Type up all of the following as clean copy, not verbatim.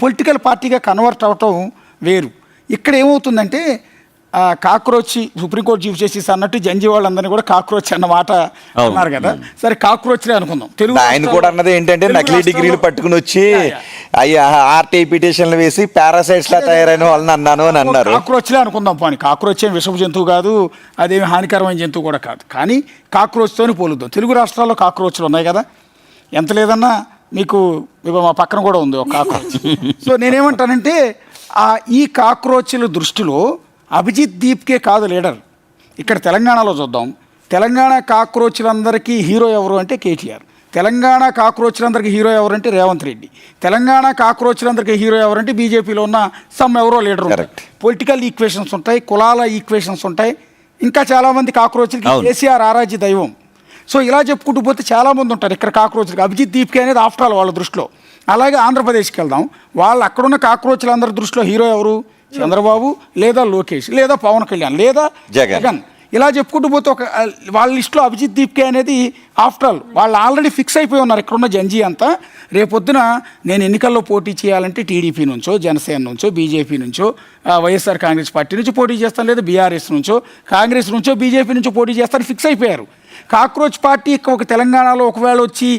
Political పార్టీగా convert అవటం వేరు. ఇక్కడ ఏమవుతుందంటే కాక్రోచ్ సుప్రీంకోర్టు చీఫ్ జస్టిస్ అన్నట్టు జంజీ వాళ్ళందరినీ కూడా కాక్రోచ్ అన్న మాట అన్నారు కదా. సరే కాక్రోచ్లే అనుకుందాం. తెలుగు ఆయన కూడా అన్నది ఏంటంటే నకిలీ డిగ్రీలు పట్టుకుని వచ్చి అయ్యా ఆర్టీ పిటిషన్లు వేసి పారాసైట్స్ లా తయారైన వాళ్ళని అన్నాను అని అన్నారు. కాక్రోచ్లే అనుకుందాం. పోనీ కాక్రోచ్ ఏం విషపు జంతువు కాదు, అదేమి హానికరమైన జంతువు కూడా కాదు. కానీ కాక్రోచ్తోని పోలుద్దాం. తెలుగు రాష్ట్రాల్లో కాక్రోచ్లు ఉన్నాయి కదా, ఎంత లేదన్నా మీకు మా పక్కన కూడా ఉంది ఒక కాక్రోచ్. సో నేనేమంటానంటే ఈ కాక్రోచ్ల దృష్టిలో అభిజిత్ దీప్కే కాదు లీడర్. ఇక్కడ తెలంగాణలో చూద్దాం. తెలంగాణ కాక్రోచ్లందరికీ హీరో ఎవరు అంటే కేటీఆర్. తెలంగాణ కాక్రోచ్లందరికీ హీరో ఎవరంటే రేవంత్ రెడ్డి. తెలంగాణ కాక్రోచ్లందరికీ హీరో ఎవరంటే బీజేపీలో ఉన్న ఎవరో లీడర్ ఉంటారు. పొలిటికల్ ఈక్వేషన్స్ ఉంటాయి, కులాల ఈక్వేషన్స్ ఉంటాయి. ఇంకా చాలామంది కాక్రోచ్లకి కేసీఆర్ ఆరాధ్య దైవం. సో ఇలా చెప్పుకుంటూ పోతే చాలామంది ఉంటారు ఇక్కడ కాక్రోచ్లకి. అభిజిత్ దీప్కే అనేది ఆఫ్టర్ ఆల్ వాళ్ళ దృష్టిలో. అలాగే ఆంధ్రప్రదేశ్కి వెళ్దాం. వాళ్ళు అక్కడున్న కాక్రోచ్లందరి దృష్టిలో హీరో ఎవరు? చంద్రబాబు లేదా లోకేష్ లేదా పవన్ కళ్యాణ్ లేదా జగన్. ఇలా చెప్పుకుంటూ పోతే ఒక వాళ్ళ లిస్టులో అభిజిత్ దీప్కే అనేది ఆఫ్టర్ ఆల్ వాళ్ళు ఆల్రెడీ ఫిక్స్ అయిపోయి ఉన్నారు. ఇక్కడున్న జంజీ అంతా రేపొద్దున నేను ఎన్నికల్లో పోటీ చేయాలంటే టీడీపీ నుంచో, జనసేన నుంచో, బీజేపీ నుంచో, వైఎస్ఆర్ కాంగ్రెస్ పార్టీ నుంచి పోటీ చేస్తాను, లేదా బీఆర్ఎస్ నుంచో, కాంగ్రెస్ నుంచో, బీజేపీ నుంచో పోటీ చేస్తాను ఫిక్స్ అయిపోయారు. కాక్రోచ్ పార్టీ ఒక తెలంగాణలో ఒకవేళ వచ్చి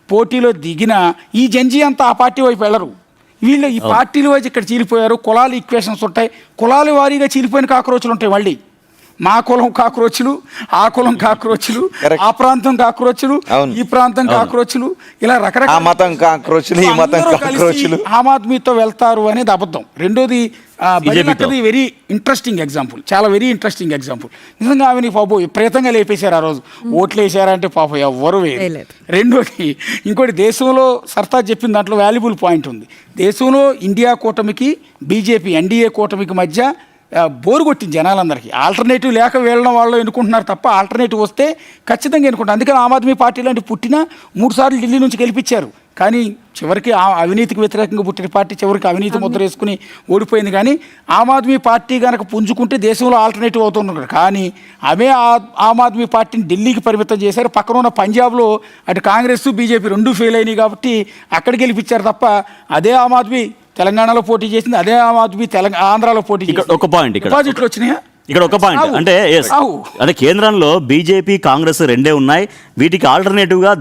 పోటీలో దిగిన ఈ జంజీ అంతా ఆ పార్టీ వైపు వెళ్ళరు. వీళ్ళు ఈ పార్టీల వైపు ఇక్కడ చీలిపోయారు. కులాల ఈక్వేషన్స్ ఉంటాయి, కులాల వారీగా చీలిపోయిన కాక్రోచ్లు ఉంటాయి. మళ్ళీ మా కులం కాక్రోచ్లు, ఆ కులం కాక్రోచ్లు, ఆ ప్రాంతం కాక్రోచ్లు, ఈ ప్రాంతం కాక్రోచ్లు, ఇలా రకరకాల ఆమ్ ఆద్మీతో వెళ్తారు అనేది అబద్ధం. రెండోది వెరీ ఇంట్రెస్టింగ్ ఎగ్జాంపుల్, చాలా వెరీ ఇంట్రెస్టింగ్ ఎగ్జాంపుల్. నిజంగా ఆమెని పాపం విపరీతంగా లేపేశారు ఆ రోజు. ఓట్లు వేసారంటే పాపం ఎవ్వరు వేయలేదు. రెండోది ఇంకోటి, దేశంలో సర్తాజ్ చెప్పిన దాంట్లో వాల్యుబుల్ పాయింట్ ఉంది. దేశంలో ఇండియా కూటమికి బీజేపీ ఎన్డీఏ కూటమికి మధ్య బోరు కొట్టింది జనాలందరికీ. ఆల్టర్నేటివ్ లేక వెళ్ళడం వాళ్ళు ఎన్నుకుంటున్నారు తప్ప ఆల్టర్నేటివ్ వస్తే ఖచ్చితంగా ఎన్నుకుంటారు. అందుకని ఆమ్ ఆద్మీ పార్టీ లాంటి పుట్టిన 3 సార్లు ఢిల్లీ నుంచి గెలిపించారు. కానీ చివరికి అవినీతికి వ్యతిరేకంగా పుట్టిన పార్టీ చివరికి అవినీతి ముద్ర వేసుకుని ఓడిపోయింది. కానీ ఆమ్ ఆద్మీ పార్టీ కనుక పుంజుకుంటే దేశంలో ఆల్టర్నేటివ్ అవుతున్నారు. కానీ ఆమె ఆమ్ ఆద్మీ పార్టీని ఢిల్లీకి పరిమితం చేశారు. పక్కన ఉన్న పంజాబ్లో అటు కాంగ్రెస్ బీజేపీ రెండూ ఫెయిల్ అయినాయి కాబట్టి అక్కడ గెలిపించారు తప్ప అదే ఆమ్ ఆద్మీ తెలంగాణలో పోటీ చేసింది, అదే ఆమ్ ఆద్మీ ఆంధ్రాలో పోటీ చేసింది. ఒక పాయింట్ డిపాజిట్లు వచ్చినాయా? ఇక్కడ ఒక పాయింట్ అంటే అదే కేంద్రంలో బీజేపీ కాంగ్రెస్ రెండే ఉన్నాయి. వీటికి ఆల్టర్నేటివ్ గా